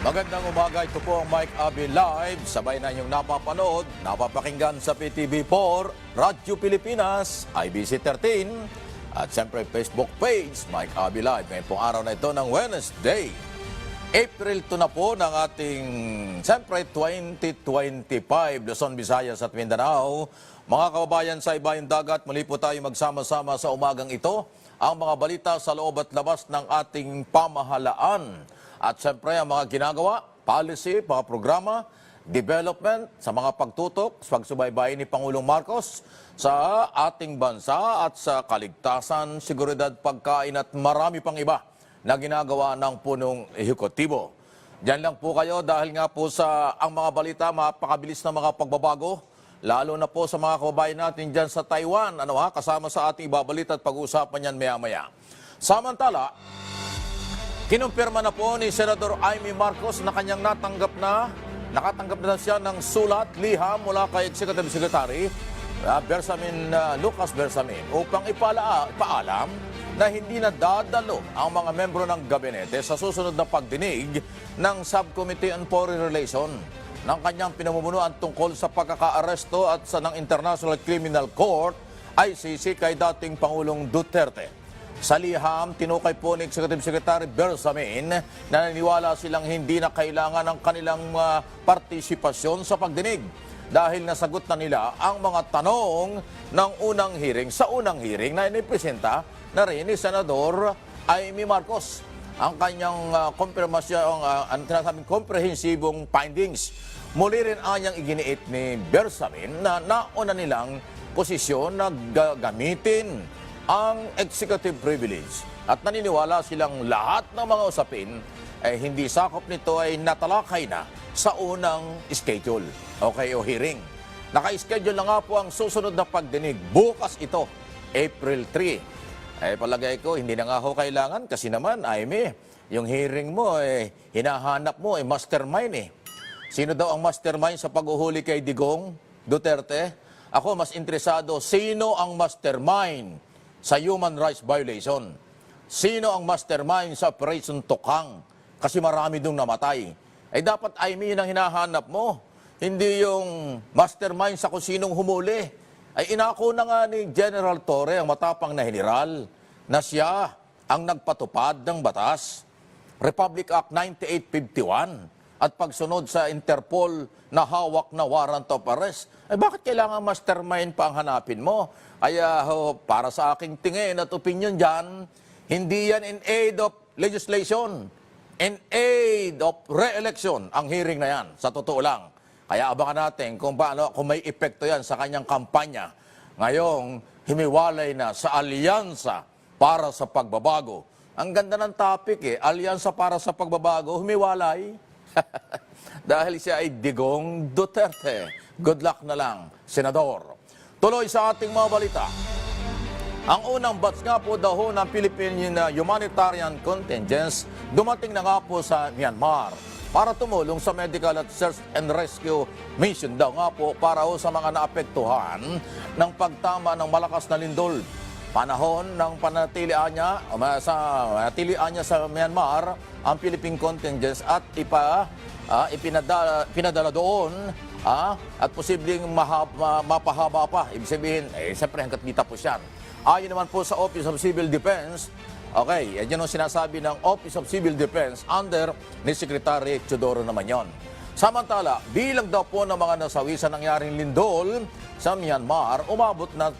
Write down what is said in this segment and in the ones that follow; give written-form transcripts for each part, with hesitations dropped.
Magandang umaga, ito po ang Mike Abby Live. Sabay na inyong napapanood, napapakinggan sa PTV4, Radyo Pilipinas, IBC 13, at siyempre Facebook page, Mike Abby Live. Ngayon pong araw na ito ng Wednesday. April 2 na po ng ating, siyempre, 2025, Luzon, Visayas at Mindanao. Mga kababayan sa ibayong dagat, muli po tayo magsama-sama sa umagang ito. Ang mga balita sa loob at labas ng ating pamahalaan. At siyempre ang mga ginagawa, policy, mga programa, development sa mga pagtutok, sa pagsubaybay ni Pangulong Marcos sa ating bansa at sa kaligtasan, seguridad, pagkain at marami pang iba na ginagawa ng punong ehekutibo. Diyan lang po kayo dahil nga po sa ang mga balita, mapakabilis na mga pagbabago, lalo na po sa mga kababayan natin dyan sa Taiwan, kasama sa ating ibabalita at pag-uusapan yan maya-maya. Samantala, kinumpirma na po ni Senador Amy Marcos na kanyang nakatanggap na siya ng sulat, liham mula kay Executive Secretary Lucas Bersamin upang ipaalam na hindi na dadalo ang mga membro ng gabinete sa susunod na pagdinig ng Subcommittee on Foreign Relations ng kanyang pinamumunuan tungkol sa pagkakaaresto at sa ng International Criminal Court ICC kay dating Pangulong Duterte. Sa liham, tinukay po ni Executive Secretary Bersamin na naniniwala silang hindi na kailangan ng kanilang partisipasyon sa pagdinig dahil nasagot na nila ang mga tanong ng unang hearing. Sa unang hearing na inipresenta na rin ni Senador Amy Marcos ang kanyang ang tinasabing komprehensibong findings. Muli rin anyang iginiit ni Bersamin na nauna nilang posisyon na gagamitin ang executive privilege at naniniwala silang lahat ng mga usapin ay hindi sakop nito ay natalakay na sa unang schedule o hearing. Naka-schedule na nga po ang susunod na pagdinig. Bukas ito, April 3. Palagay ko, hindi na nga ho kailangan kasi naman, Amy, yung hearing mo, hinahanap mo, mastermind . Sino daw ang mastermind sa paghuhuli kay Digong Duterte? Ako mas interesado, sino ang mastermind sa human rights violation? Sino ang mastermind sa Operation Tukang? Kasi marami dong namatay. Dapat Amy ang hinahanap mo. Hindi yung mastermind sa kung sinong humuli. Inako na nga ni General Torre, ang matapang na general, na siya ang nagpatupad ng batas. Republic Act 9851 at pagsunod sa Interpol na hawak na warrant of arrest. Bakit kailangan mastermind pa ang hanapin mo? Para sa aking tingin at opinion dyan, hindi yan in aid of legislation, in aid of re-election ang hearing na yan, sa totoo lang. Kaya abangan natin kung may epekto yan sa kanyang kampanya. Ngayong himiwalay na sa alyansa para sa pagbabago. Ang ganda ng topic alyansa para sa pagbabago, humiwalay. Dahil siya ay Digong Duterte. Good luck na lang, Senador. Tuloy sa ating mga balita. Ang unang batch nga po daw ng Philippine humanitarian contingents dumating na nga po sa Myanmar para tumulong sa medical at search and rescue mission daw nga po para sa mga naapektuhan ng pagtama ng malakas na lindol. Panahon ng panatilian niya sa Myanmar ang Philippine contingents at ipinadala doon at posibleng mapahaba pa. Ibig sabihin, siyempre hanggat di tapos yan. Ayon naman po sa Office of Civil Defense, yan ang sinasabi ng Office of Civil Defense under ni Secretary Teodoro naman yon. Samantala, bilang daw po ng mga nasawi sa nangyaring lindol sa Myanmar, umabot na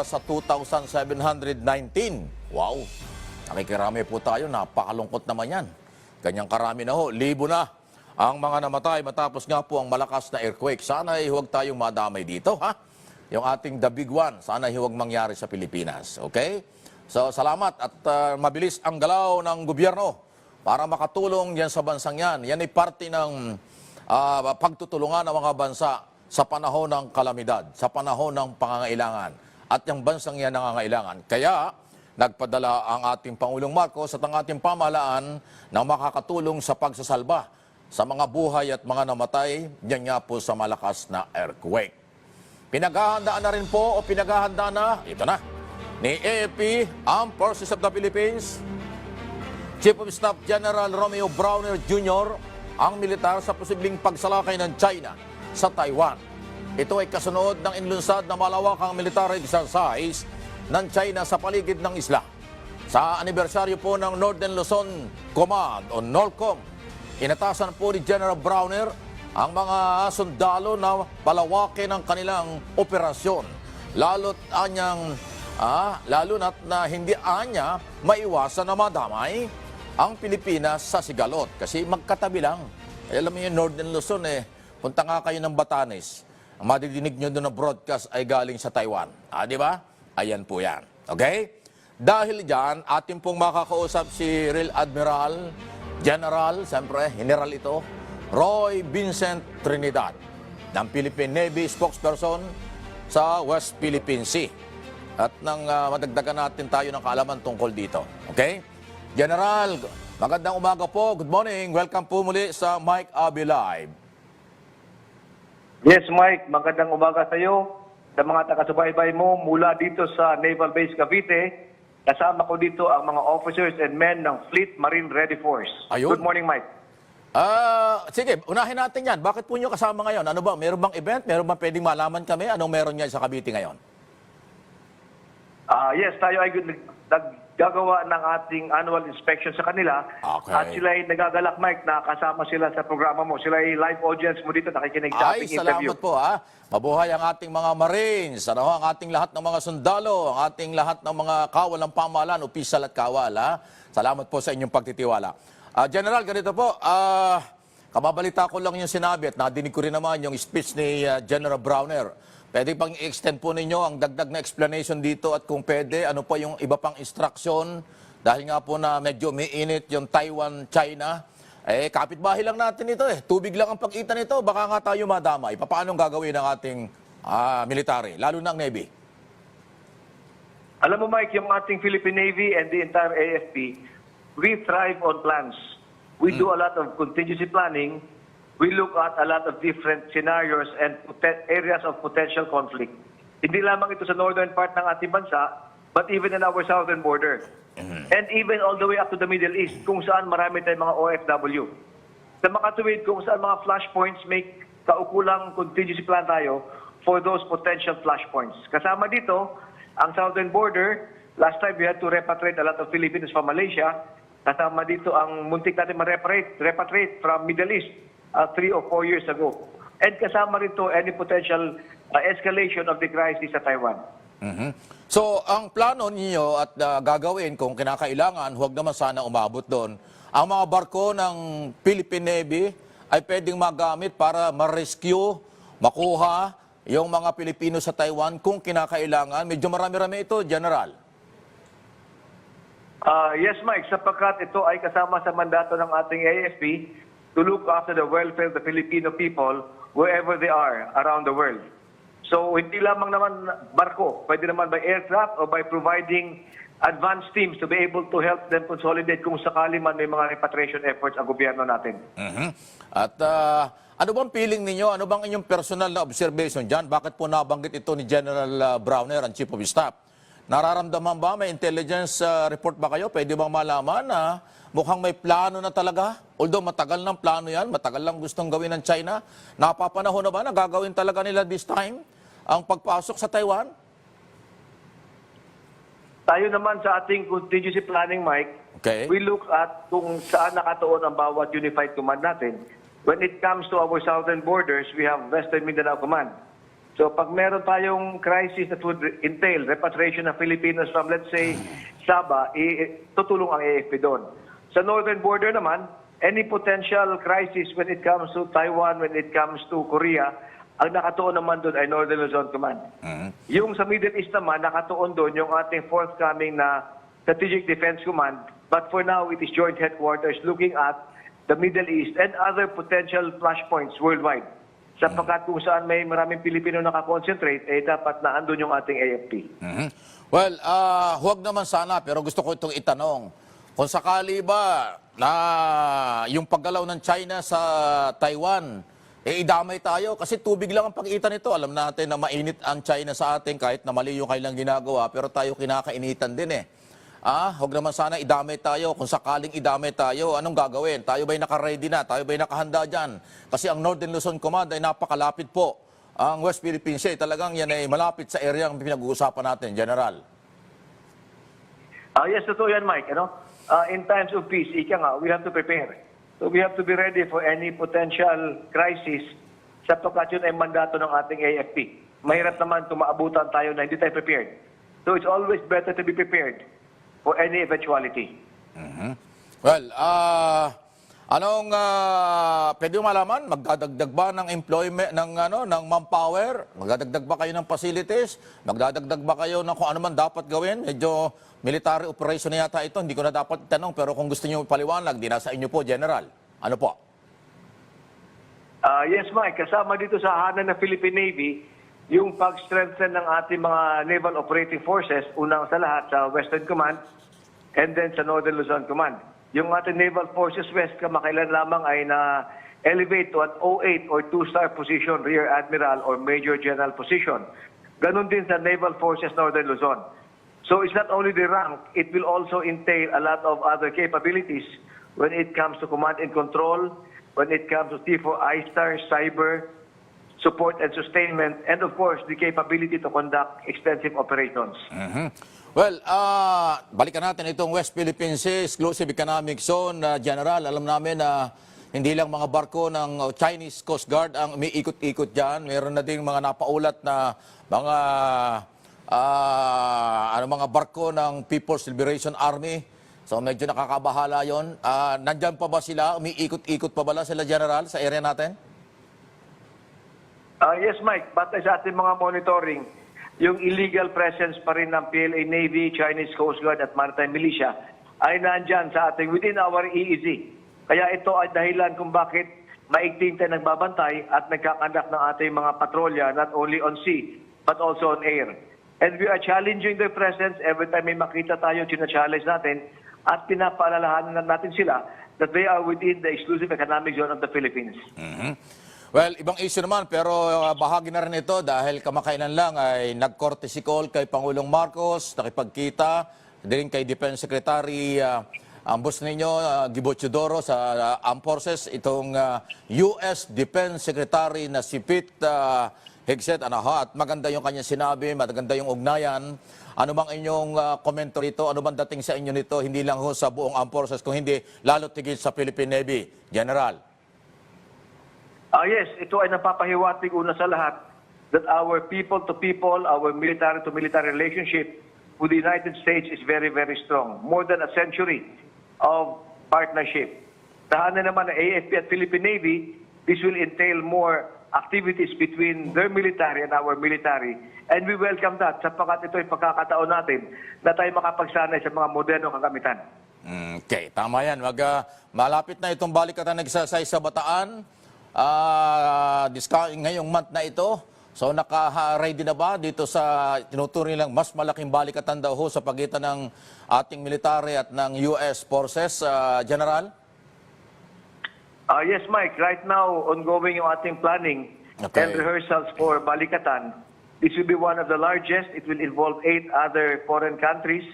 sa 2,719. Wow! Nakikirami po tayo, napakalungkot naman yan. Ganyang karami na libo na ang mga namatay matapos nga po ang malakas na earthquake. Sana huwag tayong madamay dito, Yung ating the big one, sana huwag mangyari sa Pilipinas. Okay? So, salamat at mabilis ang galaw ng gobyerno para makatulong yan sa bansang yan. Yan ay parte ng pagtutulungan ng mga bansa sa panahon ng kalamidad, sa panahon ng pangangailangan. At yung bansang yan nangangailangan. Kaya, nagpadala ang ating Pangulong Marcos at ang ating pamahalaan na makakatulong sa pagsasalba sa mga buhay at mga namatay diyan nga po sa malakas na earthquake. Pinaghahandaan na rin po ito na, ni AFP, Armed Forces of the Philippines, Chief of Staff General Romeo Browner Jr. ang militar sa posibleng pagsalakay ng China sa Taiwan. Ito ay kasunod ng inlunsad na malawakang military exercise ng China sa paligid ng isla. Sa anibersaryo po ng Northern Luzon Command o NORCOM, inatasan po ni General Browner ang mga sundalo na palawakin ang kanilang operasyon. Lalo na't na hindi anya maiwasan na madamay ang Pilipinas sa Sigalot. Kasi magkatabi lang. Alam mo yung Northern Luzon punta nga kayo ng Batanes. Ang madidinig nyo doon na broadcast ay galing sa Taiwan. Di ba? Ayan po yan. Okay? Dahil dyan, ating pong makakausap si Rear Admiral General, siyempre, General ito, Roy Vincent Trinidad, ng Philippine Navy spokesperson sa West Philippine Sea. At nang madagdagan natin tayo ng kaalaman tungkol dito. Okay? General, magandang umaga po. Good morning. Welcome po muli sa Mike Abby Live. Yes, Mike. Magandang umaga sa iyo, sa mga taga-subaybay mo mula dito sa Naval Base Cavite. Kasama ko dito ang mga officers and men ng Fleet Marine Ready Force. Ayun. Good morning, Mike. Sige, unahin natin yan. Bakit po nyo kasama ngayon? Ano ba? Meron bang event? Meron bang pwedeng malaman kami? Anong meron niya sa Cavite ngayon? Yes, tayo ay naggagawa ng ating annual inspection sa kanila. Okay. At sila ay nagagalak, Mike, na kasama sila sa programa mo. Sila ay live audience mo dito, nakikinig sa Ay, ating interview. salamat po ha. Mabuhay ang ating mga Marines, ang ating lahat ng mga sundalo, ang ating lahat ng mga kawal ng pamahalaan, opisyal at kawal ha. Salamat po sa inyong pagtitiwala. General, ganito po, kababalita ko lang yung sinabi at nadinig ko rin naman yung speech ni General Browner. Pwede pang i-extend po ninyo ang dagdag na explanation dito at kung pwede, ano pa yung iba pang instruction dahil nga po na medyo umiinit yung Taiwan, China. Kapitbahay lang natin ito Tubig lang ang pag-ita nito, baka nga tayo madamay. Paano gagawin ng ating military, lalo na ang Navy? Alam mo, Mike, yung ating Philippine Navy and the entire AFP, we thrive on plans. We do a lot of contingency planning. We look at a lot of different scenarios and areas of potential conflict. Hindi lamang ito sa northern part ng ating bansa, but even in our southern border. And even all the way up to the Middle East, kung saan marami tayong mga OFW. Sa makatuwid, kung saan mga flashpoints, may kaukulang contingency plan tayo for those potential flashpoints. Kasama dito, ang southern border, last time we had to repatriate a lot of Filipinos from Malaysia. Kasama dito ang muntik natin repatriate from Middle East 3 or 4 years ago. And kasama rito any potential escalation of the crisis sa Taiwan. So, ang plano ninyo at gagawin kung kinakailangan, huwag naman sana umabot doon, ang mga barko ng Philippine Navy ay pwedeng magamit para ma-rescue, makuha yung mga Pilipino sa Taiwan kung kinakailangan. Medyo marami-rami ito, General. Yes, Mike, sapagkat ito ay kasama sa mandato ng ating AFP to look after the welfare of the Filipino people wherever they are around the world. So, hindi lamang naman barko, pwede naman by aircraft or by providing advanced teams to be able to help them consolidate kung sakali man may mga repatriation efforts ang gobyerno natin. At ano bang feeling ninyo? Ano bang inyong personal na observation dyan? Bakit po nabanggit ito ni General Browner, ang Chief of Staff? Nararamdaman ba? May intelligence report ba kayo? Pwede bang malaman na mukhang may plano na talaga? Although matagal ng plano yan, matagal lang gustong gawin ng China. Napapanahon na ba na gagawin talaga nila this time ang pagpasok sa Taiwan? Tayo naman sa ating contingency planning, Mike, we look at kung saan nakatuon ang bawat unified command natin. When it comes to our southern borders, we have Western Mindanao Command. So pag meron tayong crisis that would entail repatriation of Filipinos from, let's say, Sabah, tutulong ang AFP doon. Sa northern border naman, any potential crisis when it comes to Taiwan, when it comes to Korea, ang nakatuon naman doon ay Northern Luzon Command. Yung sa Middle East naman, nakatuon doon yung ating forthcoming na Strategic Defense Command. But for now, it is joint headquarters looking at the Middle East and other potential flashpoints worldwide. Sapagkat kung saan may maraming Pilipino nakakonsentrate, dapat na andun yung ating AFP. Well, huwag naman sana, pero gusto ko itong itanong. Kung sakali ba na yung paggalaw ng China sa Taiwan, idamay tayo kasi tubig lang ang pag-itan nito. Alam natin na mainit ang China sa atin kahit na mali yung kailang ginagawa, pero tayo kinakainitan din Huwag naman sana idamay tayo. Kung sakaling idamay tayo, anong gagawin? Tayo ba'y naka-ready na? Tayo ba'y nakahanda dyan? Kasi ang Northern Luzon Command ay napakalapit po. Ang West Philippine Sea, talagang yan ay malapit sa area ang pinag-uusapan natin, General. Yes, totoo yan, Mike. In times of peace, ika nga, we have to prepare. So we have to be ready for any potential crisis sapagkat yun ay mandato ng ating AFP. Mahirap naman kung maabutan tayo na hindi tayo prepared. So it's always better to be prepared for any eventuality. Well, pwede mo malaman, magdadagdag ba ng employment, ng manpower? Magdadagdag ba kayo ng facilities? Magdadagdag ba kayo ng kung ano man dapat gawin? Medyo military operation na yata ito, hindi ko na dapat itanong, pero kung gusto niyo paliwanag, di nasa inyo po, General. Ano po? Yes, Mike. Kasama dito sa hanan ng Philippine Navy, yung pag-strengthen ng ating mga naval operating forces, unang sa lahat sa Western Command, and then sa Northern Luzon Command. Yung ating Naval Forces West, kamakailan lamang ay na-elevate to an 08 or 2-star position, Rear Admiral or Major General position. Ganon din sa Naval Forces Northern Luzon. So it's not only the rank, it will also entail a lot of other capabilities when it comes to command and control, when it comes to T4 I-star, cyber, support and sustainment, and of course, the capability to conduct extensive operations. Well, balikan natin itong West Philippine Sea Exclusive Economic Zone. General, alam namin na hindi lang mga barko ng Chinese Coast Guard ang umiikot-ikot dyan. Meron na ding mga napaulat na mga barko ng People's Liberation Army. So medyo nakakabahala yon. Nandyan pa ba sila? Umiikot-ikot pa ba sila, General, sa area natin? Yes, Mike. Batay sa ating mga monitoring, yung illegal presence pa rin ng PLA Navy, Chinese Coast Guard at Maritime Militia ay nandyan sa ating within our EEZ. Kaya ito ay dahilan kung bakit maigting tayo nagbabantay at nagkakandak ng ating mga patrolya not only on sea but also on air. And we are challenging their presence every time may makita tayo, china-challenge natin at pinapaalalahanan natin sila that they are within the exclusive economic zone of the Philippines. Well, ibang issue naman, pero bahagi na rin ito dahil kamakailan lang ay nag-courtesy call kay Pangulong Marcos, nakipagkita, din kay Defense Secretary ang boss ninyo, Gibo Teodoro sa Armed Forces, itong US Defense Secretary na si Pete Hegseth. At maganda yung kanya sinabi, maganda yung ugnayan. Ano bang inyong komento rito? Ano bang dating sa inyo nito? Hindi lang ho sa buong Armed Forces, kung hindi lalo tigil sa Philippine Navy, General. Yes, ito ay napapahiwatig una sa lahat that our people-to-people, our military-to-military relationship with the United States is very, very strong. More than a century of partnership. Tahanan naman ng AFP at Philippine Navy, this will entail more activities between their military and our military. And we welcome that sapagkat ito ay pagkakataon natin na tayo makapagsanay sa mga modernong kagamitan. Okay, tama yan. Malapit na itong balikatan nagsasay sa Bataan. Ngayong month na ito. So naka-ready na ba dito sa tinuturing lang mas malaking balikatan daw ho sa pagitan ng ating military at ng US Forces, General? Yes, Mike. Right now, ongoing yung ating planning and rehearsals for balikatan. This will be one of the largest. It will involve 8 other foreign countries,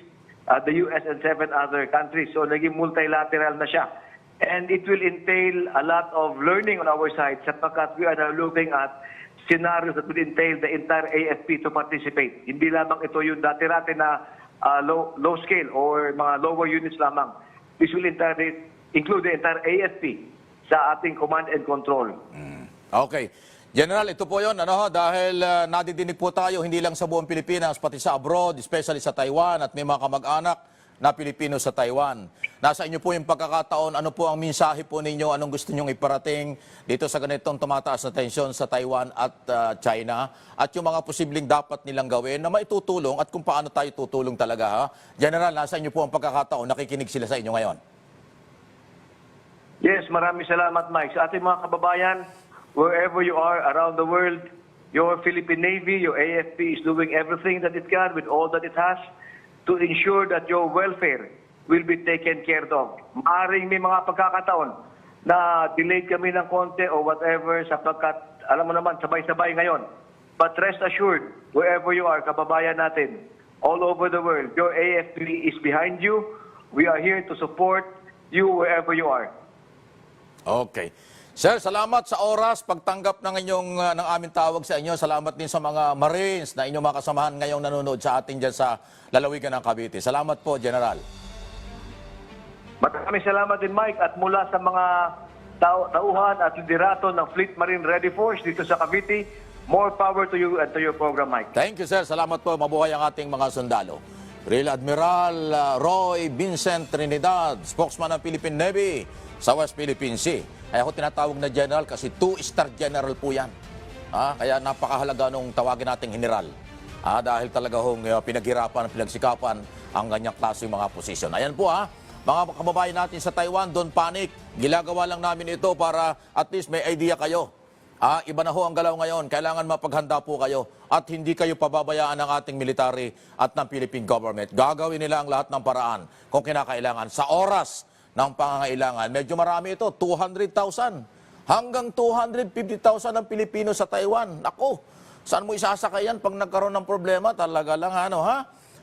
the US and 7 other countries. So naging multilateral na siya. And it will entail a lot of learning on our side sapagkat we are now looking at scenarios that will entail the entire AFP to participate. Hindi lamang ito yung dati-rati na low scale or mga lower units lamang. This will include the entire AFP sa ating command and control. Okay. General, ito po yun. Dahil nadidinig po tayo hindi lang sa buong Pilipinas, pati sa abroad, especially sa Taiwan at may mga kamag-anak na Pilipino sa Taiwan. Nasa inyo po yung pagkakataon, ano po ang mensahe po ninyo, anong gusto nyong iparating dito sa ganitong tumataas na tensyon sa Taiwan at China, at yung mga posibleng dapat nilang gawin na maitutulong at kung paano tayo tutulong talaga. Ha? General, nasa inyo po ang pagkakataon, nakikinig sila sa inyo ngayon. Yes, maraming salamat, Mike. Sa ating mga kababayan, wherever you are around the world, your Philippine Navy, your AFP is doing everything that it can with all that it has to ensure that your welfare will be taken care of. Maaring may mga pagkakataon na delayed kami ng konti o whatever sapagkat, alam mo naman, sabay-sabay ngayon. But rest assured, wherever you are, kababayan natin, all over the world. Your AFP is behind you. We are here to support you wherever you are. Okay. Sir, salamat sa oras, pagtanggap ng ng aming tawag sa inyo. Salamat din sa mga Marines na inyong mga kasamahan ngayong nanonood sa atin dyan sa lalawigan ng Cavite. Salamat po, General. Maraming salamat din, Mike, at mula sa mga tauhan at liderato ng Fleet Marine Ready Force dito sa Cavite, more power to you and to your program, Mike. Thank you, sir. Salamat po. Mabuhay ang ating mga sundalo. Real Admiral Roy Vincent Trinidad, spokesman ng Philippine Navy sa West Philippine Sea. Ay ako tinatawag na general kasi 2-star general po yan. Kaya napakahalaga nung tawagin nating general. Dahil talaga pinaghirapan, pinagsikapan ang ganyang klase mga posisyon. Ayan po mga kababayan natin sa Taiwan, don't panic. Ginagawa lang namin ito para at least may idea kayo. Iba na ho ang galaw ngayon. Kailangan mapaghanda po kayo at hindi kayo pababayaan ng ating military at ng Philippine government. Gagawin nila ang lahat ng paraan kung kinakailangan. Sa oras ng pangangailangan, medyo marami ito, 200,000 hanggang 250,000 ang Pilipino sa Taiwan. Naku, saan mo isasakay yan pag nagkaroon ng problema? Talaga lang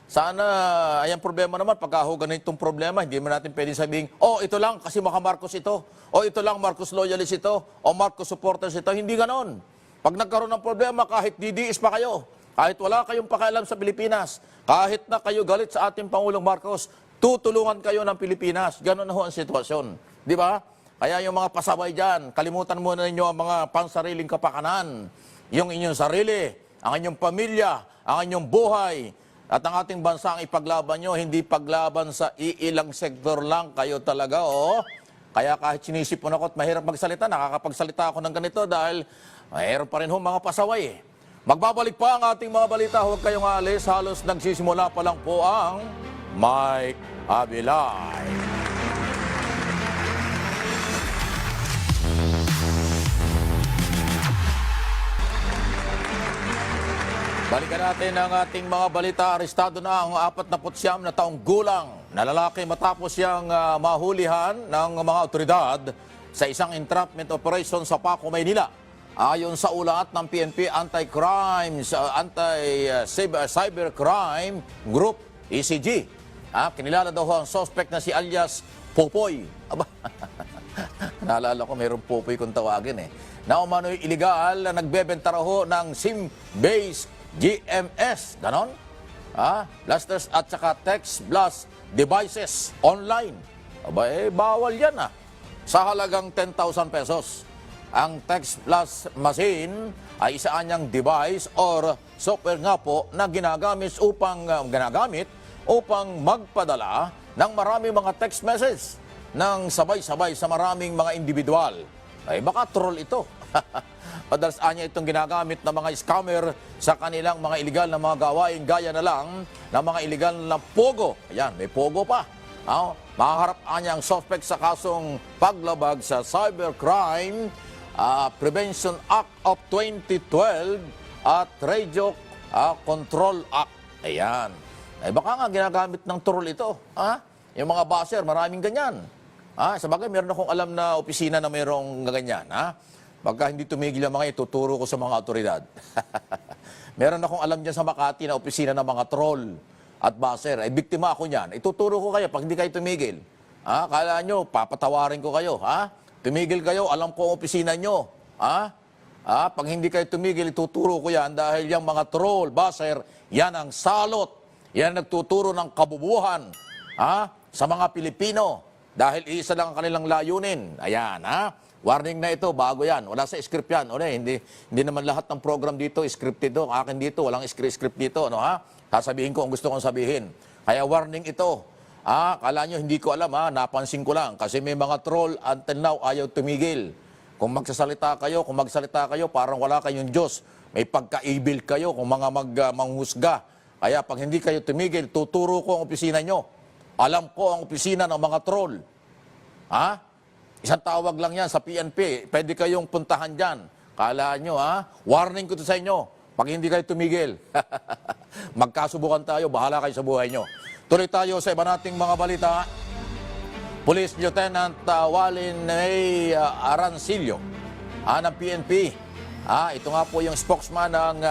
Sana, ayan problema naman, pagka ganitong problema, hindi mo natin pwedeng sabihin, ito lang kasi maka Marcos ito, ito lang Marcos loyalist ito, Marcos supporters ito. Hindi ganon. Pag nagkaroon ng problema, kahit DDS pa kayo, kahit wala kayong pakialam sa Pilipinas, kahit na kayo galit sa ating Pangulong Marcos, tutulungan kayo ng Pilipinas. Ganon na ho ang sitwasyon. Di ba? Kaya yung mga pasaway dyan, kalimutan muna ninyo ang mga pansariling kapakanan, yung inyong sarili, ang inyong pamilya, ang inyong buhay, at ang ating bansa ang ipaglaban nyo, hindi paglaban sa iilang sektor lang. Kayo talaga, Kaya kahit sinisipon ako at mahirap magsalita, nakakapagsalita ako ng ganito dahil mayroon pa rin mga pasaway. Magbabalik pa ang ating mga balita. Huwag kayong alis. Halos nagsisimula pa lang po ang Mike Abilay. Balikan natin ang ating mga balita. Arestado na ang 49 na taong gulang na lalaki matapos siyang mahulihan ng mga otoridad sa isang entrapment operation sa Paco, Maynila. Ayon sa ulat ng PNP Anti-Cybercrime Group, ECG. Kinilala daw ang suspect na si alias Popoy. Naalala ko, mayroong Popoy kung tawagin na umano'y iligal na nagbebenta raw ng SIM-based GMS, ganon? Lasters at saka text blast devices online. Bawal yan sa halagang 10,000 pesos. Ang text blast machine ay isa anyang device or software nga po na ginagamit upang magpadala ng maraming mga text message ng sabay-sabay sa maraming mga individual. Baka troll ito. Madalas niya itong ginagamit ng mga scammer sa kanilang mga iligal na mga gawain gaya na lang ng mga iligal na pogo. Ayan, may pogo pa. Makaharap niya ang suspect sa kasong paglabag sa Cybercrime Prevention Act of 2012 at Radio Control Act. Ayan. Baka nga ginagamit ng troll ito. Yung mga baser, maraming ganyan. Sabagay, meron akong alam na opisina na mayroong ganyan. Pagka hindi tumigil ang mga ituturo ko sa mga otoridad. Meron akong alam dyan sa Makati na opisina ng mga troll at baser. Biktima ako niyan. Ituturo ko kayo pag hindi kayo tumigil. Kala nyo, papatawarin ko kayo. Tumigil kayo, alam ko ang opisina nyo. Pag hindi kayo tumigil, ituturo ko yan dahil yung mga troll, baser, yan ang salot. Yan nagtuturo ng kabubuhan sa mga Pilipino. Dahil isa lang ang kanilang layunin. Ayan, warning na ito, bago yan. Wala sa script yan. Hindi naman lahat ng program dito, scripted ito. Akin dito, walang script dito. Sasabihin ko ang gusto kong sabihin. Kaya warning ito. Kala nyo, hindi ko alam. Napansin ko lang. Kasi may mga troll until now ayaw tumigil. Kung magsalita kayo, parang wala kayong Diyos. May pagka-evil kayo kung mga manghusga. Kaya pag hindi kayo tumigil, tuturo ko ang opisina nyo. Alam ko ang opisina ng mga troll. Isang tawag lang yan sa PNP. Pwede kayong puntahan dyan. Kala nyo, warning ko to sa inyo. Pag hindi kayo tumigil, magkasubukan tayo, bahala kayo sa buhay nyo. Tuloy tayo sa iba nating mga balita. Police Lieutenant Walin May Arancillo ng PNP. Ito nga po yung spokesman ng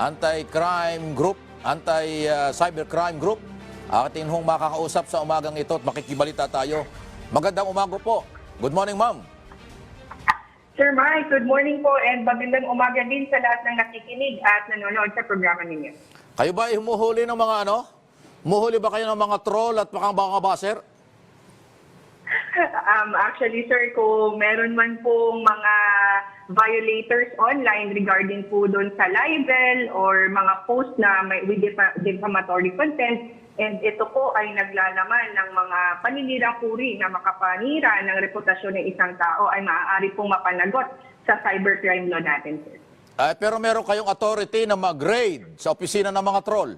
Anti-Crime Group Anti-Cybercrime Group. Atin hong makakausap sa umagang ito at makikibalita tayo. Magandang umaga po. Good morning, ma'am. Sir Mike, good morning po and magandang umaga din sa lahat ng nakikinig at nanonood sa programa ninyo. Kayo ba ay humuhuli ng mga ano? Humuhuli ba kayo ng mga troll at mga baser? Actually, sir, kung meron man pong mga violators online regarding po doon sa libel or mga post na may with defamatory content, and ito po ay naglalaman ng mga paninirang puri na makapanira ng reputasyon ng isang tao, ay maaari pong mapanagot sa cybercrime law natin, sir. Pero meron kayong authority na mag-grade sa opisina ng mga troll?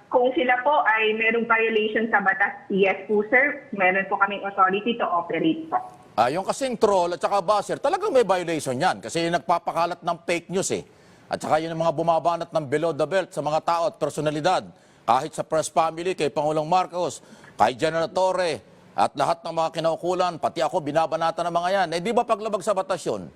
Kung sila po ay merong violation sa batas, yes po, sir. Meron po kaming authority to operate po. Yung kasing troll at saka baser, talagang may violation yan kasi nagpapakalat ng fake news eh. At saka yun ang mga bumabanat ng below the belt sa mga tao at personalidad. Kahit sa press family, kay Pangulong Marcos, kay General Torre, at lahat ng mga kinaukulan, pati ako, binabanata ng mga yan. Eh di ba paglabag sa batas yun?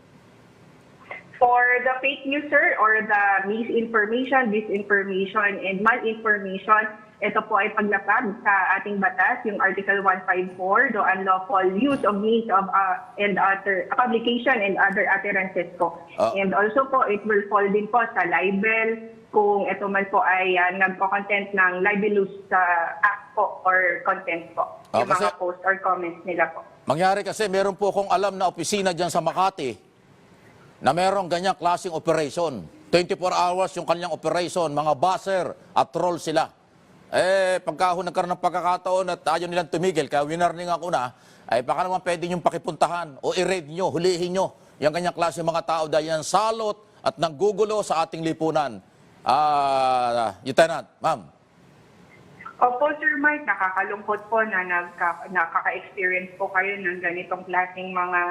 For the fake news, sir, or the misinformation, disinformation, and malinformation, ito po ay paglapag sa ating batas, yung Article 154, the unlawful use of means of and other publication and other utterances po. And also po, it will fall din po sa libel, kung ito man po ay nagko-content ng libelous act po or content po. Yung mga post or comments nila po. Mangyari kasi, meron po akong alam na opisina dyan sa Makati na merong ganyang klaseng operation. 24 hours yung kanyang operation, mga baser at troll sila. Pagka nagkaroon ng pagkakataon at ayaw nilang tumigil, kaya winarning ako na, ay baka naman pwede niyong pakipuntahan o i-raid nyo, hulihin nyo yung ganyang klase mga tao dahil yan salot at nanggugulo sa ating lipunan. Lieutenant, ma'am. Opo, Sir Mike, nakakalungkot po na nakaka-experience po kayo ng ganitong klaseng mga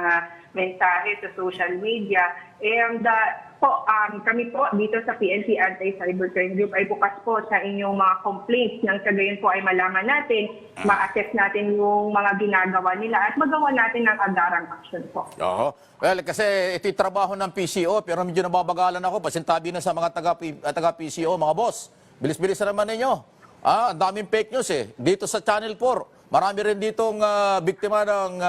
mensahe sa social media. And kami po dito sa PNP Anti-Cybercrime Group ay bukas po sa inyong mga complaints nang sa gayon po ay malaman natin, ma-assess natin yung mga ginagawa nila at magawa natin ng agarang action po. Well, kasi ito'y trabaho ng PCO pero medyo nababagalan ako. Pasintabi na sa mga taga-PCO, mga boss. Bilis-bilis na naman ninyo. Ang daming fake news eh. Dito sa Channel 4, marami rin ditong biktima ng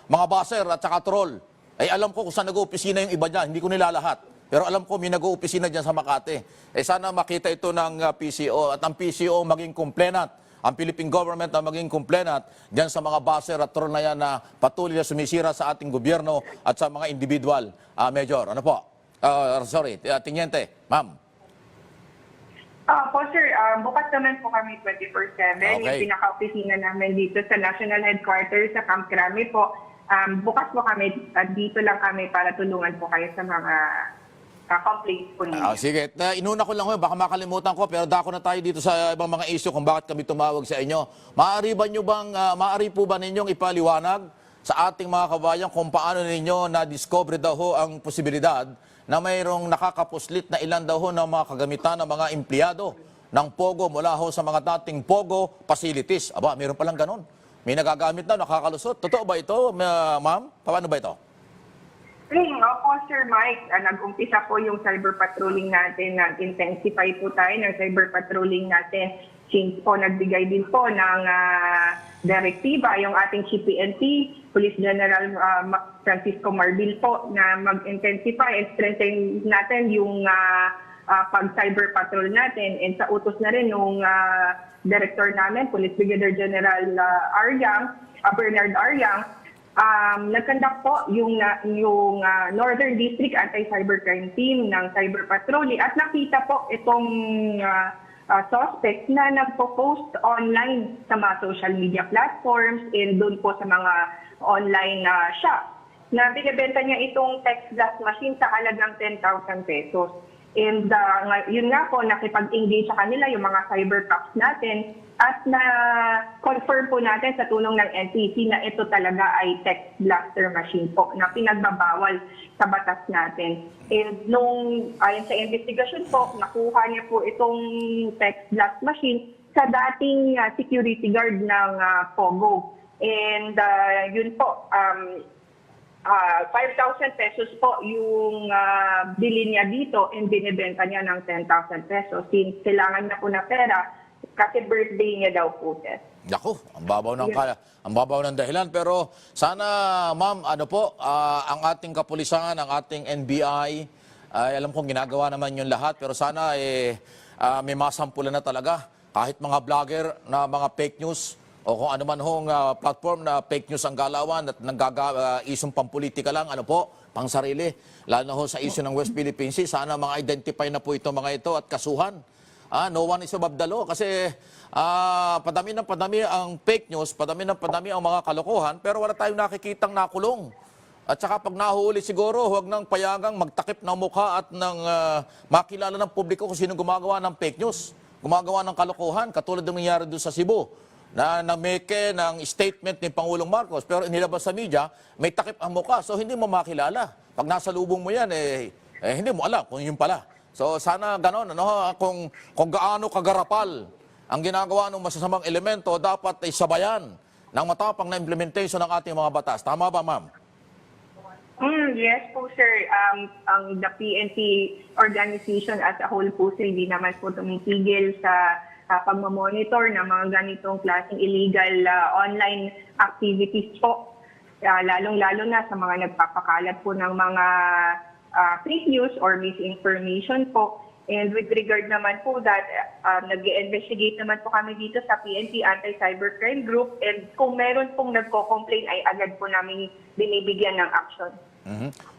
mga baser at saka troll. Alam ko kung saan nag-uopisina yung iba dyan, hindi ko nilalahat. Pero alam ko may nag-uopisina dyan sa Makati. Sana makita ito ng PCO at ang PCO maging complainant. Ang Philippine government na maging complainant dyan sa mga baser at troll na yan na patuloy na sumisira sa ating gobyerno at sa mga individual. Major, ano po? Teniente, ma'am. Po, sir, bukas naman po kami 24/7. Okay. Yung pinaka-opisina namin dito sa National Headquarters sa Camp Crame po. Bukas po kami, dito lang kami para tulungan po kayo sa mga complaints po ninyo. Sige, inuna ko lang ho, baka makalimutan ko, pero dako na tayo dito sa ibang mga issue kung bakit kami tumawag sa inyo. Maaari po ba ninyong ipaliwanag sa ating mga kabayan kung paano ninyo na-discover daw ho ang posibilidad na mayroong nakakapuslit na ilan daw ho ng mga kagamitan ng mga empleyado ng POGO mula ho sa mga dating POGO facilities? Aba, mayroon palang ganon. May nagagamit na, nakakalusot. Totoo ba ito, ma'am? Paano ba ito? Opo, Sir Mike. Nag-umpisa po yung cyber patrolling natin. Nag-intensify po tayo ng cyber patrolling natin since po nagbigay din po ng direktiba yung ating CPNP, Police General Francisco Marbil po, na mag-intensify and strengthen natin yung pag-cyber patrol natin. And sa utos na rin nung director namin, Police Brigadier General Bernard Aryang, nag-conduct po yung Northern District Anti-Cybercrime Team ng Cyber Patrolling at nakita po itong suspect na nagpo-post online sa mga social media platforms and doon po sa mga online shop na binibenta niya itong text blast machine sa halagang 10,000 pesos. And yun nga po, nakipag-engage sa kanila yung mga cyber cops natin at na-confirm po natin sa tulong ng NTC na ito talaga ay text blaster machine po na pinagbabawal sa batas natin. And ayon sa investigasyon po, nakuha niya po itong text blast machine sa dating security guard ng POGO. And yun po, 5,000 pesos po yung bili niya dito and binibenta niya ng 10,000 pesos since kailangan na po na pera kasi birthday niya daw po, sir. Naku, ang babaw ng dahilan. Pero sana, ma'am, ano po, ang ating kapulisan, ang ating NBI, ay alam kong ginagawa naman yung lahat, pero sana may masampulan na talaga. Kahit mga vlogger na mga fake news, o kung ano man hong platform na fake news ang galawan at isong pampolitika lang, ano po, pang sarili. Lalo na ho sa issue ng West Philippine Sea, sana mga identify na po ito mga ito at kasuhan. No one is above the law kasi padami ng padami ang fake news, padami ng padami ang mga kalokohan, pero wala tayong nakikitang nakulong. At saka pag nahuli siguro, huwag nang payagang magtakip ng mukha at ng makilala ng publiko kung sino gumagawa ng fake news, gumagawa ng kalokohan, katulad ng nangyari doon sa Cebu na nameke ng statement ni Pangulong Marcos pero inilabas sa media, may takip ang mukha. So hindi mo makilala. Pag nasa lubong mo yan, hindi mo alam kung yun pala. So sana ganon, ano, kung gaano kagarapal ang ginagawa ng masasamang elemento, dapat ay sabayan ng matapang na implementation ng ating mga batas. Tama ba, ma'am? Yes po, sir. Ang the PNP organization as a whole po, sir, hindi naman po tumitigil sa pagmamonitor ng mga ganitong klaseng illegal online activities po. Lalong-lalo na sa mga nagpapakalat po ng mga fake news or misinformation po. And with regard naman po that, nag-investigate naman po kami dito sa PNP Anti-Cybercrime Group and kung meron pong nagko-complain ay agad po namin binibigyan ng action.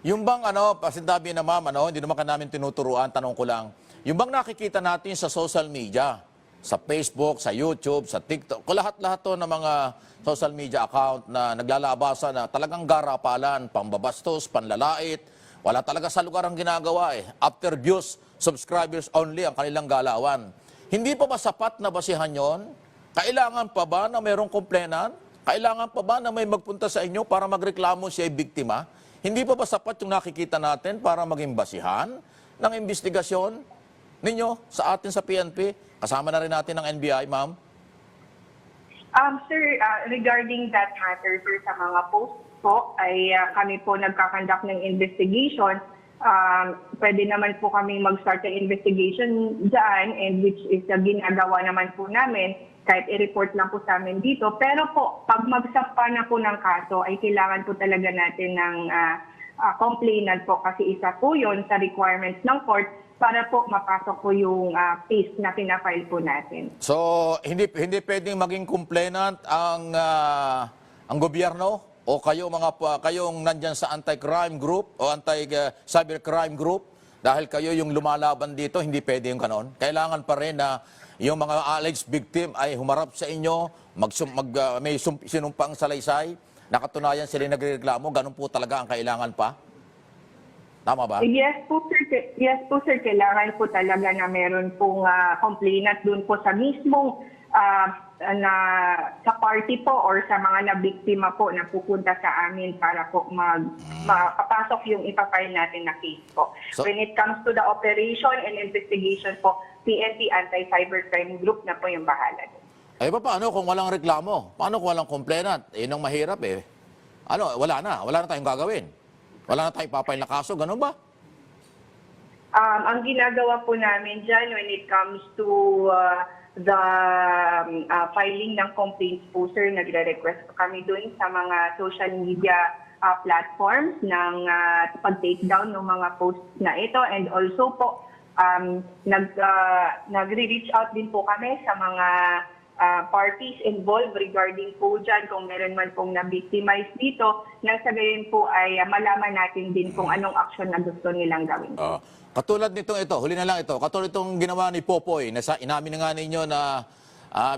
Yung bang, pasintabi na ma'am, hindi naman ka namin tinuturuan, tanong ko lang, yung bang nakikita natin sa social media, sa Facebook, sa YouTube, sa TikTok, lahat-lahat to ng mga social media account na naglalabasan na talagang garapalan, pambabastos, panlalait, wala talaga sa lugar ang ginagawa After views, subscribers only ang kanilang galawan. Hindi pa ba sapat na basihan yon? Kailangan pa ba na mayroong complainant? Kailangan pa ba na may magpunta sa inyo para magreklamo siya ay biktima? Hindi pa ba sapat yung nakikita natin para maging basihan ng investigasyon ninyo sa atin sa PNP? Kasama na rin natin ng NBI, ma'am. Sir, regarding that matter, sir, sa mga posts po, ay kami po nagkakandak ng investigation. Pwede naman po kami mag-start ng investigation dyan, and which is ginagawa naman po namin, kahit i-report lang po sa amin dito. Pero po, pag magsampa na po ng kaso, ay kailangan po talaga natin ng complainant po kasi isa po yun sa requirements ng court para po mapasok po yung case na pinafile po natin. So, hindi pwedeng maging complainant ang gobyerno o kayong nandyan sa anti-crime group o anti-cybercrime group dahil kayo yung lumalaban dito, hindi pwede yung ganon. Kailangan pa rin na yung mga alleged victim ay humarap sa inyo, may sinumpang salaysay, nakatunayan sila nagreklamo, ganun po talaga ang kailangan pa. Tama ba? Yes po, sir. Kailangan po talaga na meron pong complainant dun po sa mismong sa party po or sa mga nabiktima po na pupunta sa amin para po mapapasok yung ipafile natin na case po. So, when it comes to the operation and investigation po, PNP Anti-Cybercrime Group na po yung bahala. Ay paano kung walang reklamo? Paano kung walang complainant? Yun ang mahirap wala na tayong gagawin. Wala na tayong papayal na kaso, ganun ba? Ang ginagawa po namin dyan when it comes to the filing ng complaints po, sir, nagre-request po kami dun sa mga social media platforms ng pag-take down ng mga posts na ito. And also po, nagre-reach out din po kami sa mga parties involved regarding po dyan kung meron man pong na-victimize dito, nang sa gayon po ay malaman natin din kung anong action na gusto nilang gawin. Katulad nitong huli na lang ito, katulad itong ginawa ni Popoy, inamin na nga ninyo na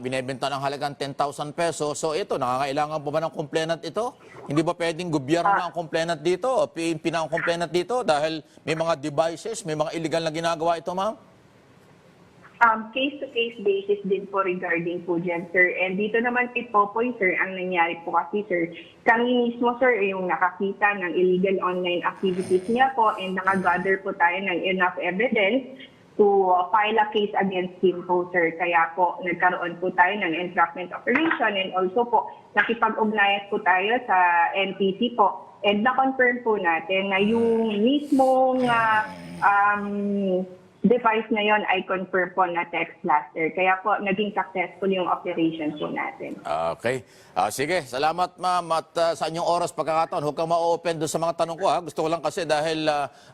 binebenta ng halagang 10,000 pesos. So ito, nangangailangan po ba ng complainant ito? Hindi ba pwedeng gobyerno na ang complainant dito o PNP na ang complainant dito dahil may mga devices, may mga illegal na ginagawa ito, ma'am? Case-to-case basis din po regarding po dyan, sir. And dito naman kay Popoy, sir, ang nangyari po kasi, sir, kami mismo, sir, yung nakakita ng illegal online activities niya po and nakagather po tayo ng enough evidence file a case against him po, sir. Kaya po nagkaroon po tayo ng entrapment operation and also po nakipag-ugnayan po tayo sa NPC po. And na-confirm po natin na yung mismong device na yon ay confirm po na text blaster. Kaya po naging successful yung operation po natin. Okay. Sige, salamat ma'am at sa inyong oras pagkakataon. Huwag kang ma-open doon sa mga tanong ko. Gusto ko lang kasi dahil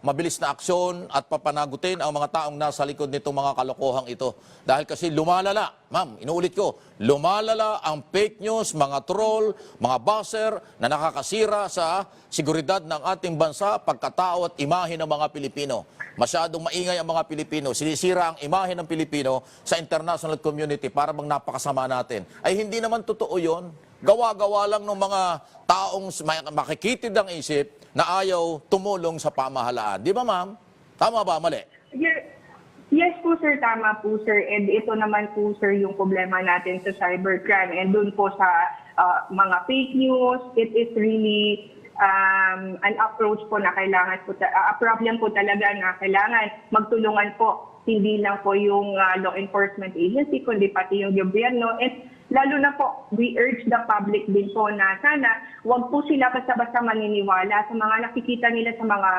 mabilis na aksyon at papanagutin ang mga taong nasa likod nitong mga kalokohang ito. Dahil kasi lumalala, ma'am, inuulit ko, lumalala ang fake news, mga troll, mga buzzer na nakakasira sa seguridad ng ating bansa, pagkatao at imahe ng mga Pilipino. Masyadong maingay ang mga Pilipino. Sinisira ang imahe ng Pilipino sa international community para bang napakasama natin. Ay hindi naman totoo yon. Gawa-gawa lang ng mga taong makikitid ang isip na ayaw tumulong sa pamahalaan. Di ba, ma'am? Tama ba? Mali? Yes po, sir. Tama po, sir. And ito naman po, sir, yung problema natin sa cybercrime. And dun po sa mga fake news, it is really an approach po na kailangan po, a problem po talaga na kailangan magtulungan po. Hindi lang po yung law enforcement agency, kundi pati yung gobyerno. And lalo na po, we urge the public din po na sana wag po sila basta-basta maniniwala sa mga nakikita nila sa mga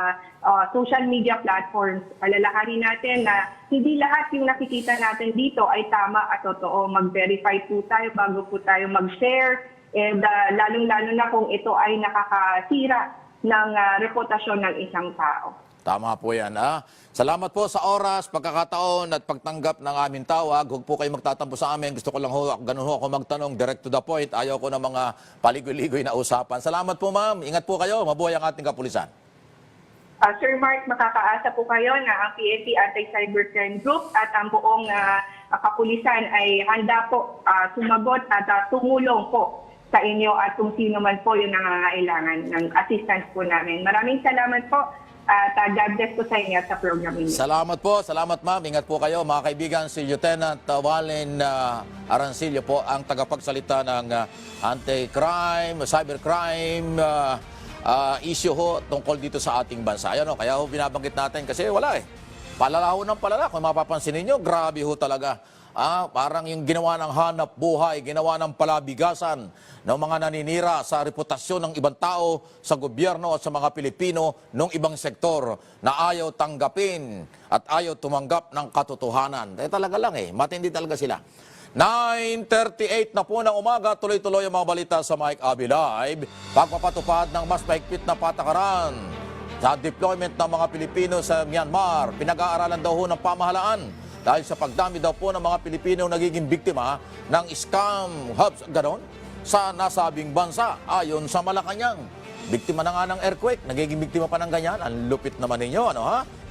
social media platforms. Alalahanin natin na hindi lahat yung nakikita natin dito ay tama at totoo. Mag-verify po tayo bago po tayo mag-share. And lalong-lalo na kung ito ay nakakasira ng reputasyon ng isang tao. Tama po yan. Salamat po sa oras, pagkakataon at pagtanggap ng aming tawag. Huwag po kayo magtatampo sa amin. Gusto ko lang ganun ako magtanong, direct to the point. Ayaw ko ng mga paligoy-ligoy na usapan. Salamat po, ma'am. Ingat po kayo. Mabuhay ang ating kapulisan. Sir Mark, makakaasa po kayo na ang PNP Anti-Cybercrime Group at ang buong kapulisan ay handa po sumagot at tumulong po sa inyo at kung sino man po yung nangangailangan ng assistance po namin. Maraming salamat po at God bless po sa inyo at sa program ninyo. Salamat po. Salamat, ma'am. Ingat po kayo. Mga kaibigan, si Lieutenant Wallen Arancillo po ang tagapagsalita ng anti-crime, cybercrime issue ho tungkol dito sa ating bansa. Ayan, kaya ho binabanggit natin kasi wala Palala ho ng palala. Kung mapapansin ninyo, grabe ho talaga. Parang yung ginawa ng hanap buhay, ginawa ng palabigasan ng mga naninira sa reputasyon ng ibang tao, sa gobyerno at sa mga Pilipino ng ibang sektor na ayaw tanggapin at ayaw tumanggap ng katotohanan. Talaga lang matindi talaga sila. 9:38 na po ng umaga, tuloy-tuloy ang mga balita sa Mike Abby Live. Pagpapatupad ng mas mahigpit na patakaran sa deployment ng mga Pilipino sa Myanmar. Pinag-aaralan daw ho ng pamahalaan dahil sa pagdami daw po ng mga Pilipino nagiging biktima ng scam hubs, ganon, sa nasabing bansa. Ayon sa Malacanang, biktima na nga ng earthquake, nagiging biktima pa ng ganyan. Ang lupit naman ninyo,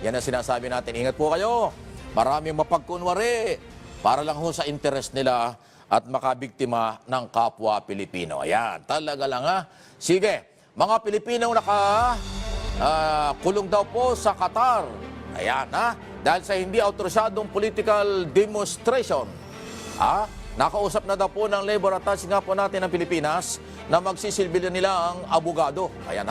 Yan ang sinasabi natin. Ingat po kayo. Maraming mapagkunwari para lang ho sa interest nila at makabiktima ng kapwa Pilipino. Ayan, talaga lang Sige, mga Pilipinong kulong daw po sa Qatar. Ayan, dahil sa hindi autorisadong political demonstration. Nakausap na daw po ng labor attaché nga po natin ng Pilipinas na magsisilbi nila ang abogado. Ayan,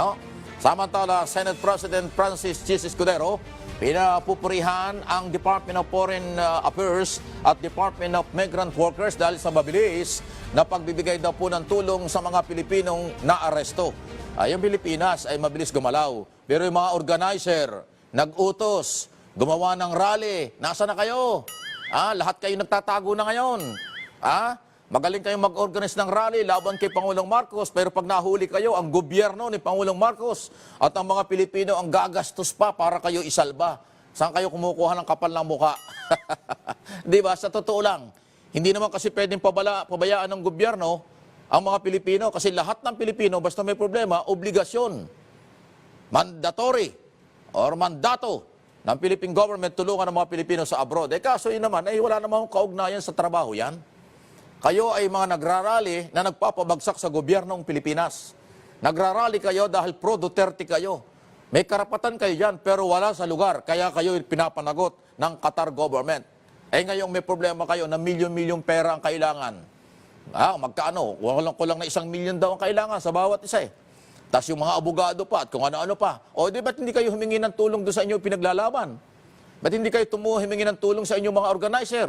Samantala, Senate President Francis G. Escudero, pinapupurihan ang Department of Foreign Affairs at Department of Migrant Workers dahil sa mabilis na pagbibigay daw po ng tulong sa mga Pilipinong naaresto. Yung Pilipinas ay mabilis gumalaw. Pero yung mga organizer, nag-utos, gumawa ng rally, nasa na kayo? Lahat kayo nagtatago na ngayon. Magaling kayong mag-organize ng rally laban kay Pangulong Marcos, pero pag nahuli kayo, ang gobyerno ni Pangulong Marcos at ang mga Pilipino ang gagastos pa para kayo isalba. Saan kayo kumukuha ng kapal ng mukha? Di ba? Sa totoo lang, hindi naman kasi pwedeng pabayaan ng gobyerno ang mga Pilipino kasi lahat ng Pilipino, basta may problema, obligasyon, mandatory or mandato ng Philippine government tulungan ng mga Pilipino sa abroad. Kaso yun naman, wala namang kaugnayan sa trabaho yan. Kayo ay mga nagrarally na nagpapabagsak sa gobyernong Pilipinas. Nagrarally kayo dahil pro-Duterte kayo. May karapatan kayo dyan pero wala sa lugar. Kaya kayo pinapanagot ng Qatar government. Ngayong may problema kayo na milyon-milyon pera ang kailangan. Magkaano? Walang-kulang na 1 milyon daw ang kailangan sa bawat isa Tapos yung mga abogado pa at kung ano-ano pa. Di ba't hindi kayo humingi ng tulong doon sa inyo pinaglalaban? Ba't hindi kayo humingi ng tulong sa inyong mga organizer?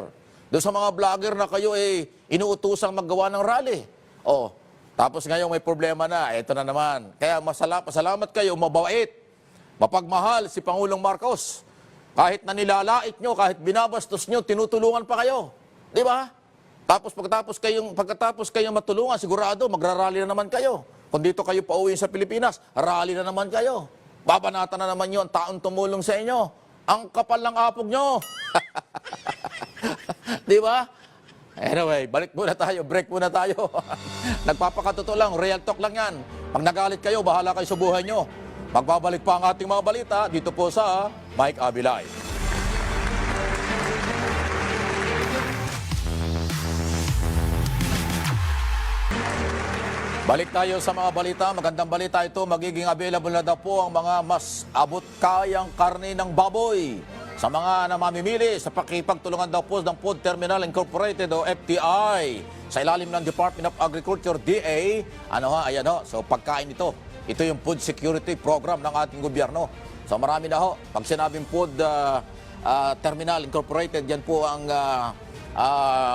Doon sa mga vlogger na kayo inuutosang maggawa ng rally. Oh, tapos ngayon may problema na, eto na naman. Kaya masalamat kayo, mabait, mapagmahal si Pangulong Marcos. Kahit na nilalait nyo, kahit binabastos nyo, tinutulungan pa kayo. Di ba? Tapos pagkatapos kayong matulungan, sigurado magrarally na naman kayo. Kung dito kayo pauwi sa Pilipinas, rally na naman kayo. Babanatan na naman nyo ang taong tumulong sa inyo. Ang kapal ng apog nyo. Di ba? Anyway, balik muna tayo, break muna tayo. Nagpapakatotoo lang, real talk lang yan. Pag nagalit kayo, bahala kayo sa buhay nyo. Magbabalik pa ang ating mga balita dito po sa Mike Abby Live. Balik tayo sa mga balita. Magandang balita ito. Magiging available na daw po ang mga mas abot kayang karne ng baboy sa mga namamimili sa pakipagtulungan daw po ng Food Terminal Incorporated o FTI sa ilalim ng Department of Agriculture, DA. Ayan ho. So pagkain ito. Ito yung food security program ng ating gobyerno. So marami na ho. Pag sinabing Food Terminal Incorporated, yan po ang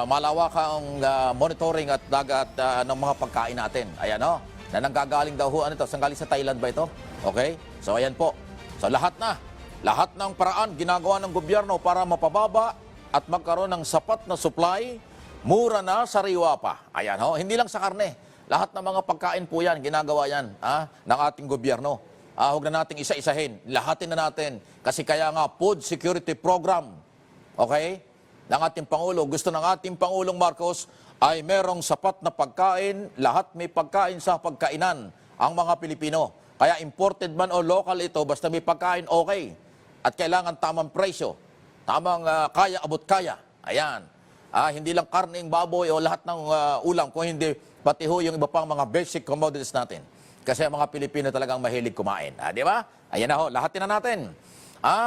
malawakang monitoring at dagat ng mga pagkain natin. Ayan o, na nanggagaling daw ho, saan galing sa Thailand ba ito? Okay? So ayan po. So lahat ng paraan ginagawa ng gobyerno para mapababa at magkaroon ng sapat na supply, mura na, sariwa pa. Ayan ho, hindi lang sa karne. Lahat ng mga pagkain po yan, ginagawa yan ng ating gobyerno. Huwag na nating isa-isahin. Lahatin na natin. Kasi kaya nga, food security program. Okay? Ng ating Pangulo, gusto ng ating Pangulong Marcos ay merong sapat na pagkain, lahat may pagkain sa pagkainan ang mga Pilipino. Kaya imported man o local ito, basta may pagkain, okay. At kailangan tamang presyo, tamang kaya, abot kaya. Ayan. Hindi lang karning baboy o lahat ng ulam, kung hindi pati ho yung iba pang mga basic commodities natin. Kasi ang mga Pilipino talagang mahilig kumain. Di ba? Ayan na ho, lahatin na natin.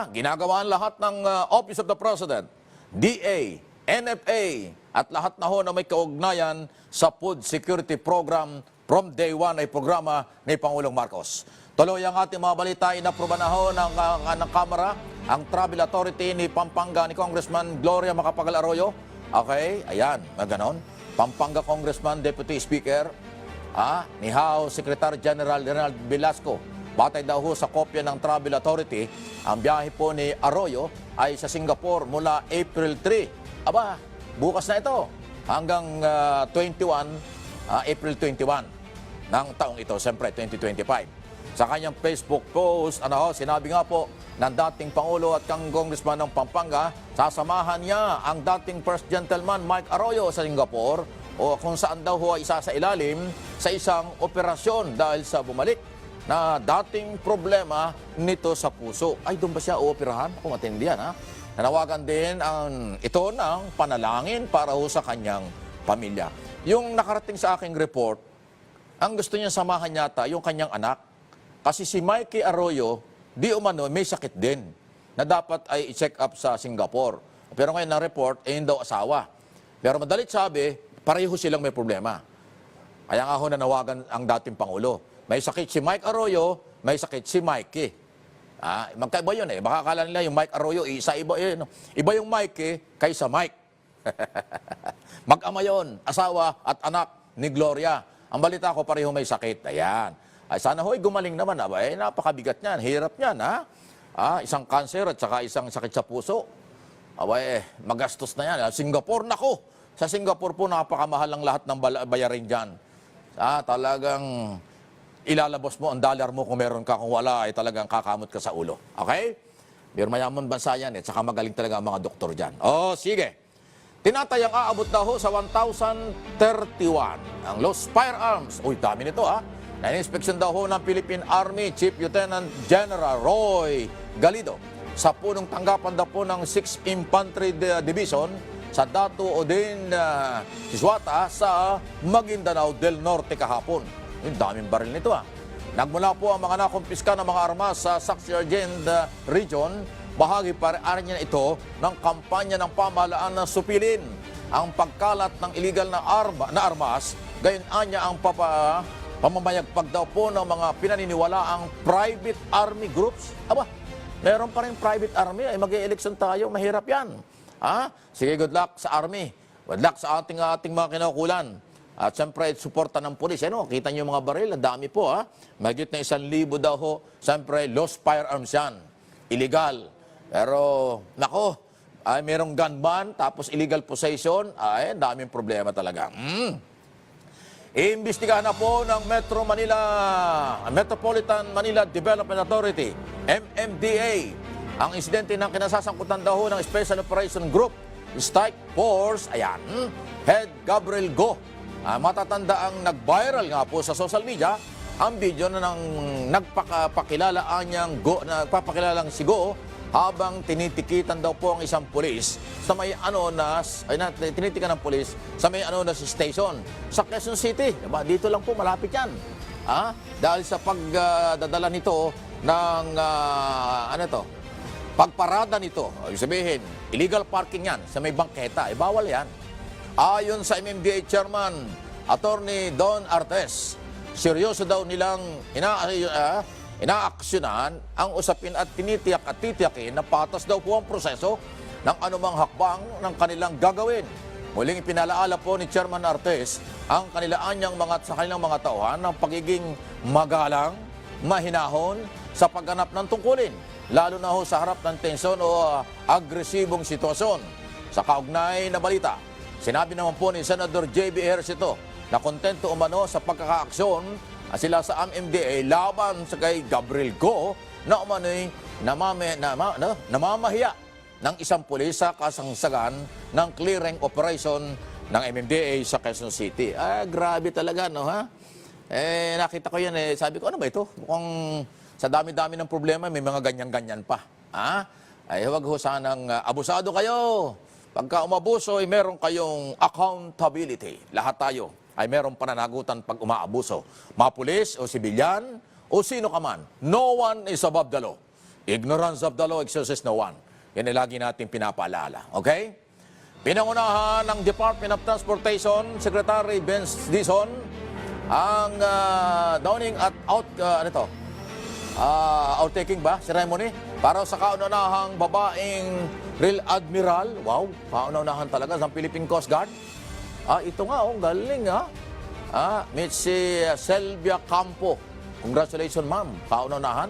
Ginagawa lahat ng Office of the President, DA, NFA, at lahat na ho na may kaugnayan sa Food Security Program from day one ay programa ni Pangulong Marcos. Tuloy ang ating mga balita, inaproba na ho ng Kamara ang Travel Authority ni Pampanga ni Congressman Gloria Macapagal Arroyo. Okay, ayan, ganon. Pampanga Congressman, Deputy Speaker, ni House Secretary General Ronald Velasco. Batay daw ho sa kopya ng Travel Authority, ang biyahe po ni Arroyo ay sa Singapore mula April 3. Bukas na ito hanggang April 21 ng taong ito, siyempre 2025. Sa kanyang Facebook post, sinabi nga po ng dating Pangulo at Congressman ng Pampanga, sasamahan niya ang dating First Gentleman Mike Arroyo sa Singapore o kung saan daw ho ay isa sa ilalim sa isang operasyon dahil sa bumalik na dating problema nito sa puso. Ay, doon ba siya ooperahan? Kung matindi yan, Nanawagan din ito ng panalangin para ho sa kanyang pamilya. Yung nakarating sa aking report, ang gusto niya samahan yata yung kanyang anak. Kasi si Mikey Arroyo, di umano, may sakit din na dapat ay i-check up sa Singapore. Pero ngayon na report, hindi daw asawa. Pero madalit sabi, pareho silang may problema. Kaya nga ho nanawagan ang dating Pangulo. May sakit si Mike Arroyo, may sakit si Mikey. Magkaiba yun Baka akala nila yung Mike Arroyo, iba yung Mikey kaysa Mike. Mag-ama yun, asawa at anak ni Gloria. Ang balita ko, pareho may sakit. Ayan. Ay, sana ho'y gumaling naman. Napakabigat niyan, hirap niyan. Isang cancer at saka isang sakit sa puso. Magastos na yan. Singapore, nako. Sa Singapore po, napakamahal ang lahat ng bayarin dyan. Talagang ilalabas mo ang dollar mo kung meron ka. Kung wala, ay talagang kakamot ka sa ulo. Okay? Pero mayaman bansa yan Saka magaling talaga ang mga doktor dyan. Sige. Tinatayang aabot na ho sa 1,031 ang lost firearms. Uy, dami nito Na-inspeksyon daw ho ng Philippine Army Chief Lieutenant General Roy Galido sa punong tanggapan daw po ng 6th Infantry Division sa Dato Odin Siswata sa Maguindanao del Norte kahapon. Yung daming baril nito Nagmula po ang mga nakumpiska ng mga armas sa Sac-Sergeant Region. Bahagi pa rin niya ito ng kampanya ng pamahalaan na supilin ang pagkalat ng illegal na armas. Gayon anya ang pamamayagpag daw po ng mga pinaniniwalaang private army groups. meron pa rin private army, ay mag-e-election tayo, mahirap yan. Sige, good luck sa army. Good luck sa ating mga kinaukulan. At siyempre, suporta ng pulis. Kita niyo yung mga baril, ang dami po. Mahigit na 1,000 daw ho. Siyempre, lost firearms yan. Illegal. Pero, nako, ay merong gun ban, tapos illegal possession, ay daming problema talaga. Iimbestigahan na po ng Metropolitan Manila Development Authority, MMDA, ang insidente ng kinasasangkutan daw ng Special Operation Group, Strike Force, Head Gabriel Go. Matatanda ang nag-viral nga po sa social media ang video na nagpapakilalang si Go habang tinitikitan daw po ang isang pulis sa may tinitikan ng pulis sa may si station sa Quezon City. Diba? Dito lang po, malapit yan. Dahil sa pagdadala nito ng pagparada nito, ibig sabihin, illegal parking yan sa may bangketa. Bawal yan. Ayon sa MMDA Chairman, Attorney Don Artes, seryoso daw nilang inaaksyonan ang usapin at tinitiyak at titiyakin na patas daw po ang proseso ng anumang hakbang ng kanilang gagawin. Muling ipinalaala po ni Chairman Artes ang kanilang mga tauhan ng pagiging magalang, mahinahon sa pagganap ng tungkulin, lalo na ho sa harap ng tensyon o agresibong sitwasyon. Sa kaugnay na balita, sinabi naman po ni Senador J.B. Ejercito na kontento umano sa pagkakaaksyon sila sa MMDA laban sa kay Gabriel Go na umano'y namamahiya ng isang pulis sa kasangsagan ng clearing operation ng MMDA sa Quezon City. Grabe talaga, no, ha? Nakita ko yan, sabi ko, ano ba ito? Mukhang sa dami-dami ng problema, may mga ganyan-ganyan pa. Huwag ho sanang abusado kayo. Pagka umabuso, meron kayong accountability. Lahat tayo ay meron pananagutan pag umaabuso. Mapulis o sibilyan o sino ka man. No one is above the law. Ignorance of the law excuses no one. Yan ay lagi natin pinapaalala. Okay? Pinangunahan ng Department of Transportation, Secretary Benz Dizon, ang downing at outtaking ba, ceremony, para sa kauna-unahang babaeng Real Admiral. Wow, kauna-unahan talaga sa Philippine Coast Guard. Ito nga, galing meet si Selvia Campo. Congratulations, ma'am. Kauna-unahan.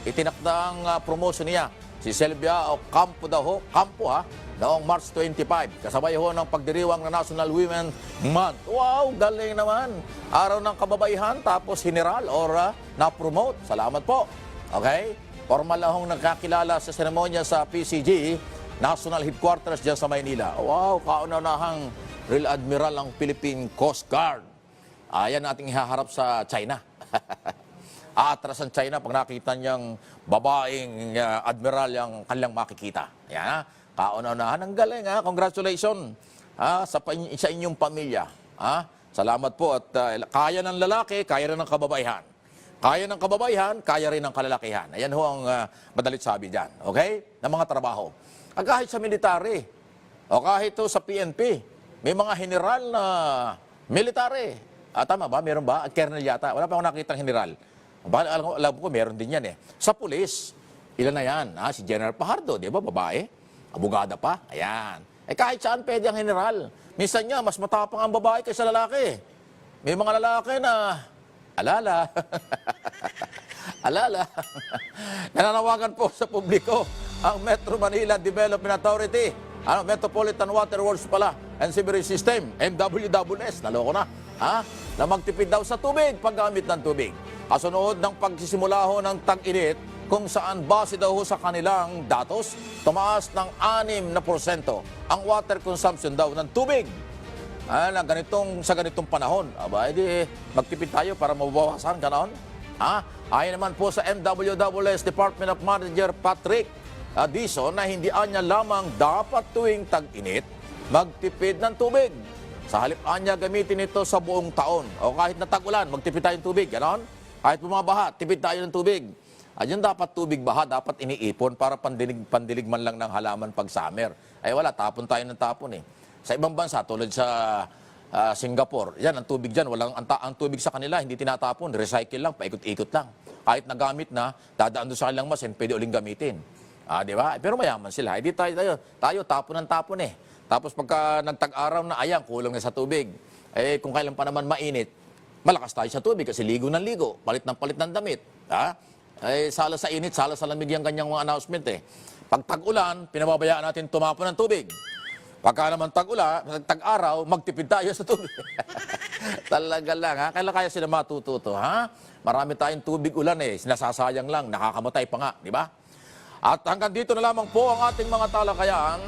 Itinakda ang promotion niya. Si Selvia Campo noong March 25. Kasabay ho ng pagdiriwang ng National Women's Month. Wow, galing naman. Araw ng kababaihan, tapos general or na-promote. Salamat po. Okay? Formal lahong nagkakilala sa seremonya sa PCG, National Headquarters dyan sa Maynila. Wow, kauna-unahang Real Admiral ang Philippine Coast Guard. Ayan nating ihaharap sa China. Aatras ang China pag nakita niyang babaeng admiral yung kanilang makikita. Ayan, kauna-unahan. Ang galing, Congratulations sa inyong pamilya. Salamat po at kaya ng lalaki, kaya rin ng kababaihan. Kaya ng kababaihan, kaya rin ng kalalakihan. Ayan ho ang madalit sabi dyan. Okay? Ng mga trabaho. Kahit sa military, o kahit sa PNP, may mga general na military. Tama ba? Meron ba? Colonel yata. Wala pa akong nakitang general. Alam ko, meron din yan . Sa pulis, ilan na yan? Si General Pajardo, di ba? Babae. Abogada pa. Ayan. Kahit saan pwede ang general. Minsan nga, mas matapang ang babae kaysa lalaki. May mga lalaki na, alala. Alala. Nananawagan po sa publiko ang Metro Manila Development Authority, Metropolitan Water Works pala, and Sewerage System, MWWS, naloko na, na magtipid daw sa tubig, paggamit ng tubig. Kasunod ng pagsisimula ho ng tag-init, kung saan base daw sa kanilang datos, tumaas ng 6% ang water consumption daw ng tubig. Sa ganitong panahon. Edi, magtipid tayo para mabawasan ganon. Ayon naman po sa MWWS Department of Manager Patrick Dizon na hindi anya lamang dapat tuwing tag-init magtipid ng tubig. Sa halip anya gamitin ito sa buong taon. O kahit na tag-ulan, magtipid tayo ng tubig. Ganon? Kahit bumabaha, tipid tayo ng tubig. Yan dapat tubig baha, dapat iniipon para pandilig man lang ng halaman pag summer. Wala, tapon tayo ng tapon . Sa ibang bansa, tulad sa Singapore, yan, ang tubig dyan, ang tubig sa kanila, hindi tinatapon, recycle lang, paikot-ikot lang. kahit nagamit na, dadaan doon sa kanilang masin, pwede uling gamitin. Di ba? Pero mayaman sila. Hindi tayo tapon ng tapon eh. Tapos pagka nagtag-araw na, ayan, kulang na sa tubig. Kung kailan pa naman mainit, malakas tayo sa tubig kasi ligo ng ligo, palit ng damit. Sala sa init, sala sa lamig yung kanyang mga announcement eh. Pag tag-ulan, pinababayaan natin tumapon ng tubig. Pagka naman tag-araw, magtipid tayo sa tubig. Talaga lang, ha? Kailan kaya sila matututo, ha? Marami tayong tubig ulan eh, sinasasayang lang, nakakamatay pa nga, di ba? At hanggang dito na lamang po ang ating mga talakayan,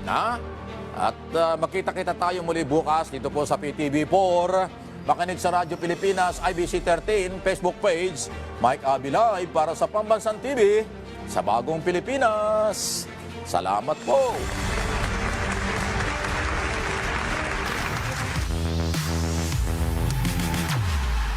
ha? At makita-kita tayo muli bukas dito po sa PTV4. Makinig sa Radyo Pilipinas, IBC 13, Facebook page, Mike Abby Live para sa Pambansang TV sa Bagong Pilipinas. Salamat po!